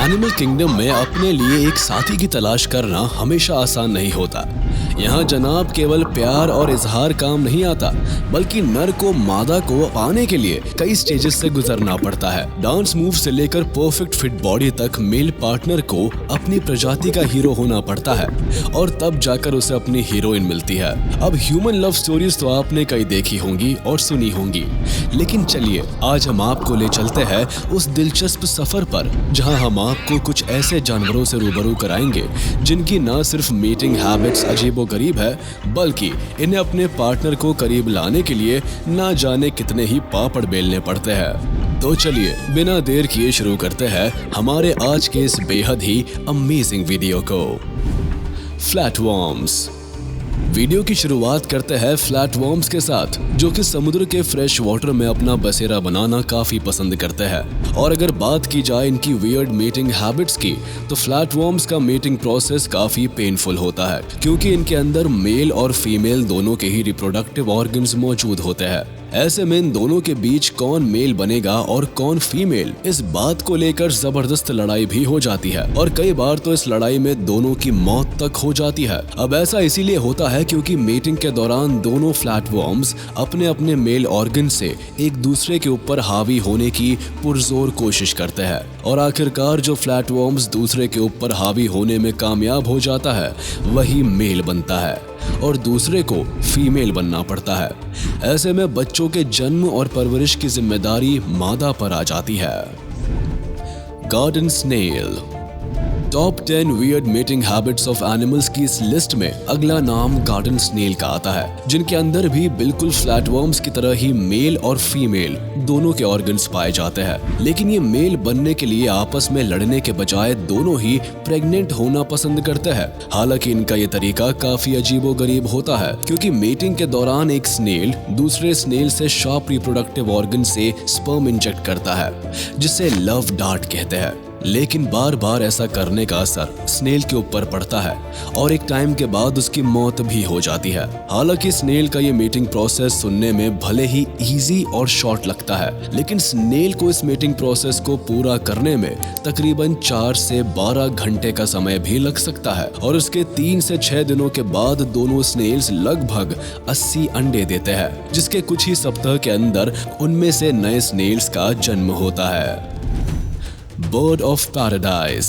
Animal kingdom में अपने लिए एक साथी की तलाश करना हमेशा आसान नहीं होता। यहाँ जनाब केवल प्यार और इजहार काम नहीं आता, बल्कि नर को मादा को पाने के लिए कई स्टेजेस से गुजरना पड़ता है। डांस मूव से लेकर परफेक्ट फिट बॉडी तक मेल पार्टनर को अपनी प्रजाति का हीरो होना पड़ता है और तब जाकर उसे अपनी हीरोइन मिलती है। अब ह्यूमन लव स्टोरीज तो आपने कई देखी होंगी और सुनी होंगी, लेकिन चलिए आज हम आपको ले चलते हैं उस दिलचस्प सफर पर जहां हम आपको कुछ ऐसे जानवरों से रूबरू कराएंगे जिनकी न सिर्फ मीटिंग हैबिट्स अजीबोगरीब है, बल्कि इन्हें अपने पार्टनर को करीब लाने के लिए ना जाने कितने ही पापड़ बेलने पड़ते हैं। तो चलिए बिना देर किए शुरू करते हैं हमारे आज के इस बेहद ही अमेजिंग वीडियो को। फ्लैटवर्म्स। वीडियो की शुरुआत करते हैं फ्लैटवर्म्स के साथ, जो कि समुद्र के फ्रेश वाटर में अपना बसेरा बनाना काफी पसंद करते हैं। और अगर बात की जाए इनकी वियर्ड मीटिंग हैबिट्स की, तो फ्लैटवर्म्स का मीटिंग प्रोसेस काफी पेनफुल होता है, क्योंकि इनके अंदर मेल और फीमेल दोनों के ही रिप्रोडक्टिव ऑर्गन्स मौजूद होते हैं। ऐसे में इन दोनों के बीच कौन मेल बनेगा और कौन फीमेल, इस बात को लेकर जबरदस्त लड़ाई भी हो जाती है और कई बार तो इस लड़ाई में दोनों की मौत तक हो जाती है। अब ऐसा इसीलिए होता है क्योंकि मीटिंग के दौरान दोनों फ्लैटवर्म्स अपने अपने मेल ऑर्गन से एक दूसरे के ऊपर हावी होने की पुरजोर कोशिश करते हैं और आखिरकार जो फ्लैटवर्म्स दूसरे के ऊपर हावी होने में कामयाब हो जाता है वही मेल बनता है और दूसरे को फीमेल बनना पड़ता है। ऐसे में बच्चों के जन्म और परवरिश की जिम्मेदारी मादा पर आ जाती है। Garden snail. Top 10 weird meeting habits of animals की इस लिस्ट में अगला नाम गार्डन स्नेल का आता है, जिनके अंदर भी बिल्कुल फ्लैटवर्म्स की तरह ही मेल और फीमेल दोनों के ऑर्गन्स पाए जाते हैं। लेकिन ये मेल बनने के लिए आपस में लड़ने के बजाय दोनों ही प्रेग्नेंट होना पसंद करते हैं। हालांकि इनका ये तरीका काफी अजीबोगरीब होता है, क्योंकि मीटिंग के दौरान एक स्नेल दूसरे स्नेल से शार्प रिप्रोडक्टिव ऑर्गन से स्पर्म इंजेक्ट करता है, जिसे लव डार्ट कहते हैं। लेकिन बार बार ऐसा करने का असर स्नेल के ऊपर पड़ता है और एक टाइम के बाद उसकी मौत भी हो जाती है। हालांकि स्नेल का ये मीटिंग प्रोसेस सुनने में भले ही इजी और शॉर्ट लगता है, लेकिन स्नेल को इस मीटिंग प्रोसेस को पूरा करने में तकरीबन 4 से 12 घंटे का समय भी लग सकता है और उसके 3 से 6 दिनों के बाद दोनों स्नेल्स लगभग 80 अंडे देते हैं, जिसके कुछ ही सप्ताह के अंदर उनमें से नए स्नेल्स का जन्म होता है। Bird of paradise.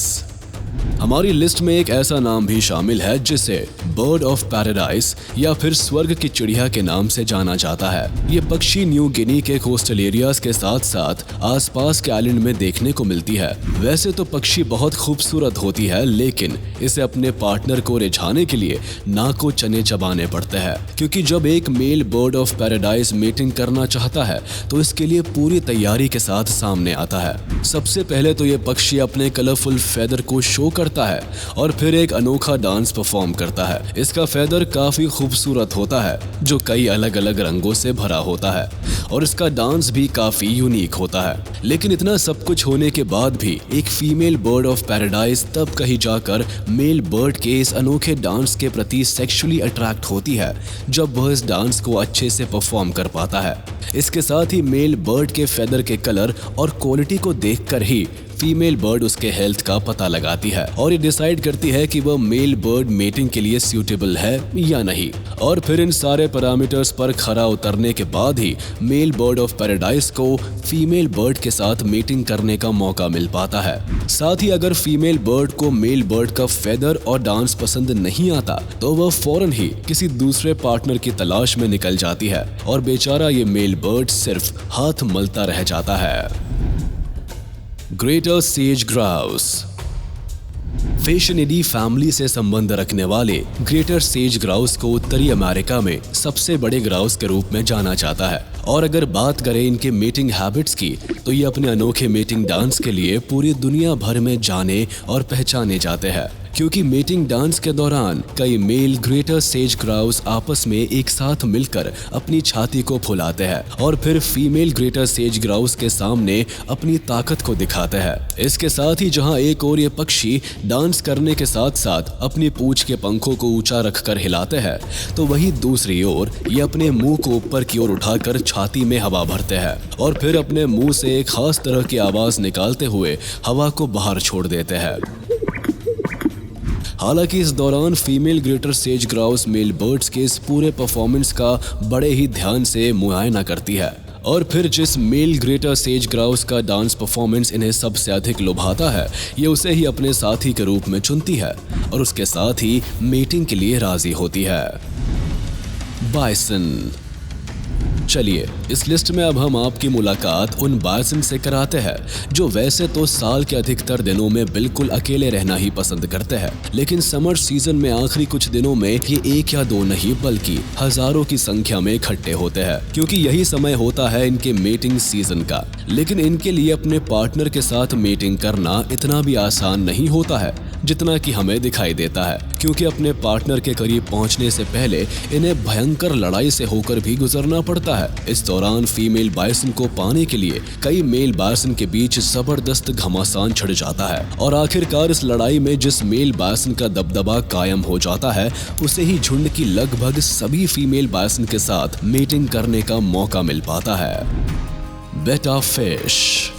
हमारी लिस्ट में एक ऐसा नाम भी शामिल है जिसे बर्ड ऑफ पैराडाइज या फिर स्वर्ग की चिड़िया के नाम से जाना जाता है। ये पक्षी न्यू गिनी के कोस्टल एरियाज के साथ साथ आसपास के आइलैंड में देखने को मिलती है। वैसे तो पक्षी बहुत खूबसूरत होती है, लेकिन इसे अपने पार्टनर को रिझाने के लिए नाक को चने चबाने पड़ते हैं, क्योंकि जब एक male bird of paradise meeting करना चाहता है तो इसके लिए पूरी तैयारी के साथ सामने आता है। सबसे पहले तो ये पक्षी अपने कलरफुल फेदर को शो करता है और फिर एक अनोखा डांस परफॉर्म करता है। इसका फेदर काफी खूबसूरत होता है, जो कई अलग अलग रंगों से भरा होता है और इसका डांस भी काफी यूनिक होता है। लेकिन इतना सब कुछ होने के बाद भी एक फीमेल बर्ड ऑफ पैराडाइज तब कहीं जाकर मेल बर्ड के इस अनोखे डांस के प्रति सेक्सुअली अट्रैक्ट होती है जब वह इस डांस को अच्छे से परफॉर्म कर पाता है। इसके साथ ही मेल बर्ड के फेदर के कलर और क्वालिटी को देखकर ही फीमेल बर्ड उसके हेल्थ का पता लगाती है और ये डिसाइड करती है कि वह मेल बर्ड मेटिंग के लिए सूटेबल है या नहीं। और फिर इन सारे पैरामीटर्स पर खरा उतरने के बाद ही मेल बर्ड ऑफ पैराडाइज को फीमेल बर्ड के साथ मीटिंग करने का मौका मिल पाता है। साथ ही अगर फीमेल बर्ड को मेल बर्ड का फेदर और डांस पसंद नहीं आता तो वह फौरन ही किसी दूसरे पार्टनर की तलाश में निकल जाती है और बेचारा ये मेल बर्ड सिर्फ हाथ मलता रह जाता है। Greater sage grouse. फेशनिडी फैमिली से संबंध रखने वाले ग्रेटर सेज ग्राउस को उत्तरी अमेरिका में सबसे बड़े ग्राउस के रूप में जाना जाता है। और अगर बात करें इनके मीटिंग हैबिट्स की, तो ये अपने अनोखे मीटिंग डांस के लिए पूरी दुनिया भर में जाने और पहचाने जाते हैं, क्योंकि मीटिंग डांस के दौरान कई मेल ग्रेटर सेज ग्राउस आपस में एक साथ मिलकर अपनी छाती को फुलाते हैं और फिर फीमेल ग्रेटर सेज ग्राउस के सामने अपनी ताकत को दिखाते हैं। इसके साथ ही जहां एक और ये पक्षी डांस करने के साथ साथ अपनी पूंछ के पंखों को ऊंचा रखकर हिलाते हैं, तो वही दूसरी ओर ये अपने मुंह को ऊपर की ओर उठाकर छाती में हवा भरते हैं और फिर अपने मुंह से एक खास तरह की आवाज निकालते हुए हवा को बाहर छोड़ देते हैं। हालांकि इस दौरान female greater sage grouse male birds के इस पूरे परफॉर्मेंस का बड़े ही ध्यान से मुआयना करती है और फिर जिस मेल ग्रेटर सेज ग्राउस का डांस परफॉर्मेंस इन्हें सबसे अधिक लुभाता है, ये उसे ही अपने साथी के रूप में चुनती है और उसके साथ ही मीटिंग के लिए राजी होती है। बाइसन। चलिए इस लिस्ट में अब हम आपकी मुलाकात उन बाइसन से कराते हैं जो वैसे तो साल के अधिकतर दिनों में बिल्कुल अकेले रहना ही पसंद करते हैं, लेकिन समर सीजन में आखिरी कुछ दिनों में ये एक या दो नहीं बल्कि हजारों की संख्या में इकट्ठे होते हैं, क्योंकि यही समय होता है इनके मीटिंग सीजन का। लेकिन इनके लिए अपने पार्टनर के साथ मीटिंग करना इतना भी आसान नहीं होता है जितना कि हमें दिखाई देता है, क्योंकि अपने पार्टनर के करीब पहुंचने से पहले इन्हें भयंकर लड़ाई से होकर भी गुजरना पड़ता है। इस दौरान फीमेल बाइसन को पाने के लिए कई मेल बाइसन के बीच जबरदस्त घमासान छिड़ जाता है और आखिरकार इस लड़ाई में जिस मेल बाइसन का दबदबा कायम हो जाता है, उसे ही झुंड की लगभग सभी फीमेल बाइसन के साथ मीटिंग करने का मौका मिल पाता है। बेटा फिश।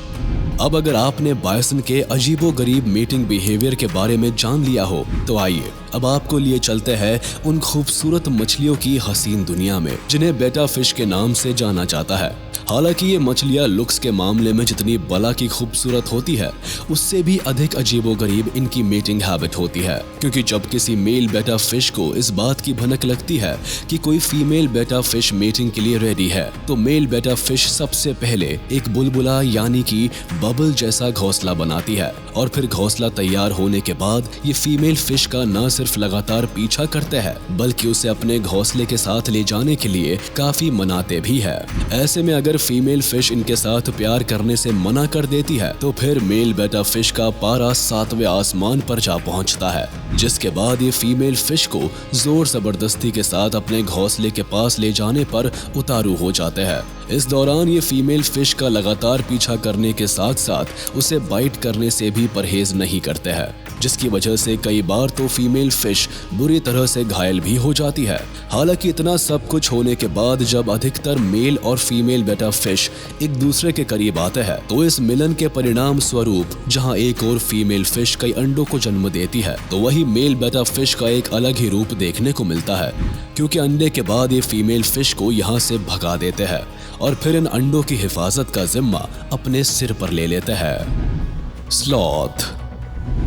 अब अगर आपने बाइसन के अजीबोगरीब मीटिंग बिहेवियर के बारे में जान लिया हो, तो आइए अब आपको लिए चलते हैं उन खूबसूरत मछलियों की हसीन दुनिया में जिन्हें बेटा फिश के नाम से जाना जाता है। हालांकि ये मछलियां लुक्स के मामले में जितनी बला की खूबसूरत होती है, उससे भी अधिक अजीबोगरीब इनकी मीटिंग हैबिट होती है, क्योंकि जब किसी मेल बेटा फिश को इस बात की भनक लगती है कि कोई फीमेल बेटा फिश मीटिंग के लिए रेडी है, तो मेल बेटा फिश सबसे पहले एक बुलबुला यानी कि बबल जैसा घोंसला बनाती है और फिर घोंसला तैयार होने के बाद ये फीमेल फिश का न सिर्फ लगातार पीछा करते हैं, बल्कि उसे अपने घोंसले के साथ ले जाने के लिए काफी मनाते भी है। ऐसे में अगर फीमेल फिश इनके साथ प्यार करने से मना कर देती है, तो फिर मेल बेटा फिश का पारा 7वें आसमान पर जा पहुंचता है, जिसके बाद ये फीमेल फिश को जोर जबरदस्ती के साथ अपने घोंसले के पास ले जाने पर उतारू हो जाते हैं। इस दौरान ये फीमेल फिश का लगातार पीछा करने के साथ साथ उसे बाइट करने से भी परहेज नहीं करते हैं, जिसकी वजह से कई बार तो फीमेल फिश बुरी तरह से घायल भी हो जाती है। हालांकि इतना सब कुछ होने के बाद जब अधिकतर मेल और फीमेल बेटा फिश एक दूसरे के करीब आते हैं, तो इस मिलन के परिणाम स्वरूप जहां एक और फीमेल फिश कई अंडों को जन्म देती है, तो वही मेल बेटा फिश का एक अलग ही रूप देखने को मिलता है, क्योंकि अंडे के बाद ये फीमेल फिश को यहाँ से भगा देते हैं और फिर इन अंडों की हिफाजत का जिम्मा अपने सिर पर ले लेते हैं। स्लॉथ।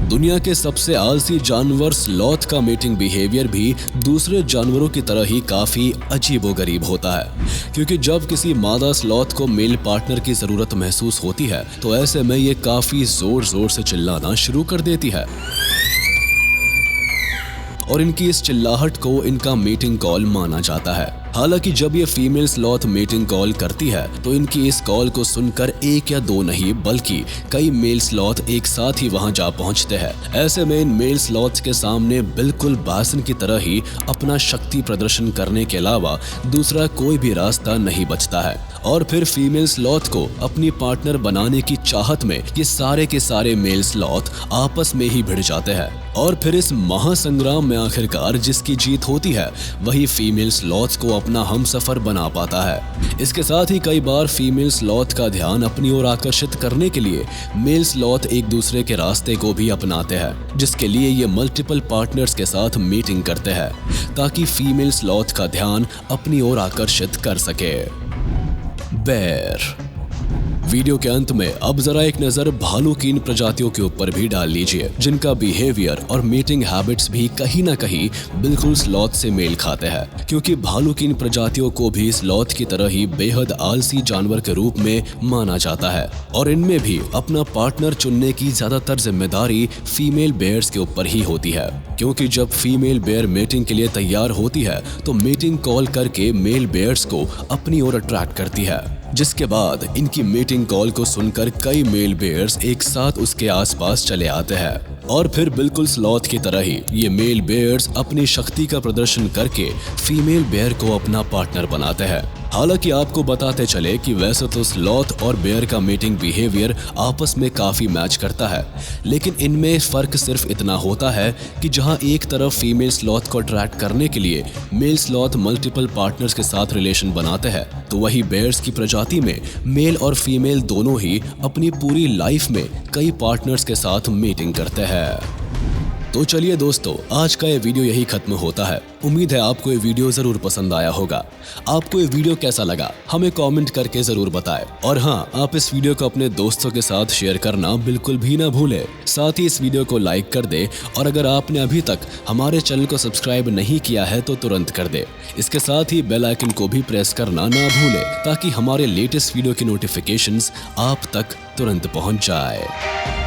दुनिया के सबसे आलसी जानवर स्लॉथ का मीटिंग बिहेवियर भी दूसरे जानवरों की तरह ही काफी अजीबोगरीब होता है, क्योंकि जब किसी मादा स्लॉथ को मेल पार्टनर की जरूरत महसूस होती है, तो ऐसे में ये काफी जोर जोर से चिल्लाना शुरू कर देती है और इनकी इस चिल्लाहट को इनका मीटिंग कॉल माना जाता है। हालांकि जब ये फीमेल स्लॉथ मीटिंग कॉल करती है, तो इनकी इस कॉल को सुनकर एक या दो नहीं बल्कि कई मेल स्लॉथ एक साथ ही वहां जा पहुंचते हैं। ऐसे में इन मेल स्लॉथ के सामने बिल्कुल बाइसन की तरह ही अपना शक्ति प्रदर्शन करने के अलावा दूसरा कोई भी रास्ता नहीं बचता है और फिर फीमेल स्लॉथ को अपनी पार्टनर बनाने की चाहत में ये सारे के सारे मेल स्लॉथ आपस में ही भिड़ जाते हैं और फिर इस महासंग्राम में आखिरकार जिसकी जीत होती है, वही फीमेल स्लॉथ को अपना हमसफर बना पाता है। इसके साथ ही कई बार फीमेल स्लॉथ का ध्यान अपनी ओर आकर्षित करने के लिए मेल स्लॉथ एक दूसरे के रास्ते को भी अपनाते हैं, जिसके लिए ये मल्टीपल पार्टनर्स के साथ मीटिंग करते हैं ताकि फीमेल स्लॉथ का ध्यान अपनी ओर आकर्षित कर सके। बेर। वीडियो के अंत में अब जरा एक नजर भालू की इन प्रजातियों के ऊपर भी डाल लीजिए, जिनका बिहेवियर और मीटिंग हैबिट्स भी कहीं ना कहीं बिल्कुल स्लॉथ से मेल खाते हैं, क्योंकि भालू की इन प्रजातियों को भी स्लॉथ की तरह ही बेहद आलसी जानवर के रूप में माना जाता है और इनमें भी अपना पार्टनर चुनने की ज्यादातर जिम्मेदारी फीमेल बेयर्स के ऊपर ही होती है, क्योंकि जब फीमेल बेयर मीटिंग के लिए तैयार होती है, तो मीटिंग कॉल करके मेल बेयर्स को अपनी ओर अट्रैक्ट करती है, जिसके बाद इनकी मीटिंग कॉल को सुनकर कई मेल बेयर्स एक साथ उसके आसपास चले आते हैं और फिर बिल्कुल स्लॉथ की तरह ही ये मेल बेयर्स अपनी शक्ति का प्रदर्शन करके फीमेल बेयर को अपना पार्टनर बनाते हैं। हालांकि आपको बताते चले कि वैसे तो स्लॉथ और बेयर का मेटिंग बिहेवियर आपस में काफी मैच करता है, लेकिन इनमें फर्क सिर्फ इतना होता है कि जहां एक तरफ फीमेल स्लॉथ को अट्रैक्ट करने के लिए मेल स्लॉथ मल्टीपल पार्टनर्स के साथ रिलेशन बनाते हैं, तो वही बेयर्स की प्रजाति में मेल और फीमेल दोनों ही अपनी पूरी लाइफ में कई पार्टनर्स के साथ मीटिंग करते हैं। तो चलिए दोस्तों, आज का ये वीडियो यही खत्म होता है। उम्मीद है आपको ये वीडियो जरूर पसंद आया होगा। आपको ये वीडियो कैसा लगा हमें कमेंट करके जरूर बताएं। और हाँ, आप इस वीडियो को अपने दोस्तों के साथ शेयर करना बिल्कुल भी ना भूलें। साथ ही इस वीडियो को लाइक कर दे, और अगर आपने अभी तक हमारे चैनल को सब्सक्राइब नहीं किया है तो तुरंत कर दे। इसके साथ ही बेल आइकन को भी प्रेस करना ना भूलें, ताकि हमारे लेटेस्ट वीडियो की नोटिफिकेशंस आप तक तुरंत पहुंच जाए।